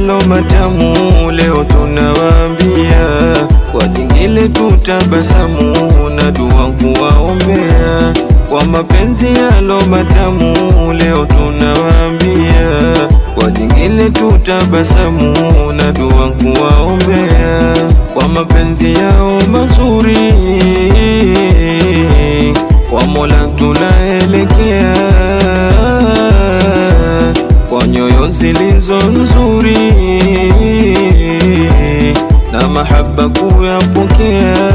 yalo matamu leo tunawaambia, kwa jingile tutabasamu na dua kuwaombea. Kwa mapenzi yalo matamu leo tunawaambia, kwa jingile tutabasamu na dua kuwaombea. Kwa mapenzi yao mazuri kwa Mola tunaelekea, kwa nyoyo zilizo nzuri na mahaba kuyapokea.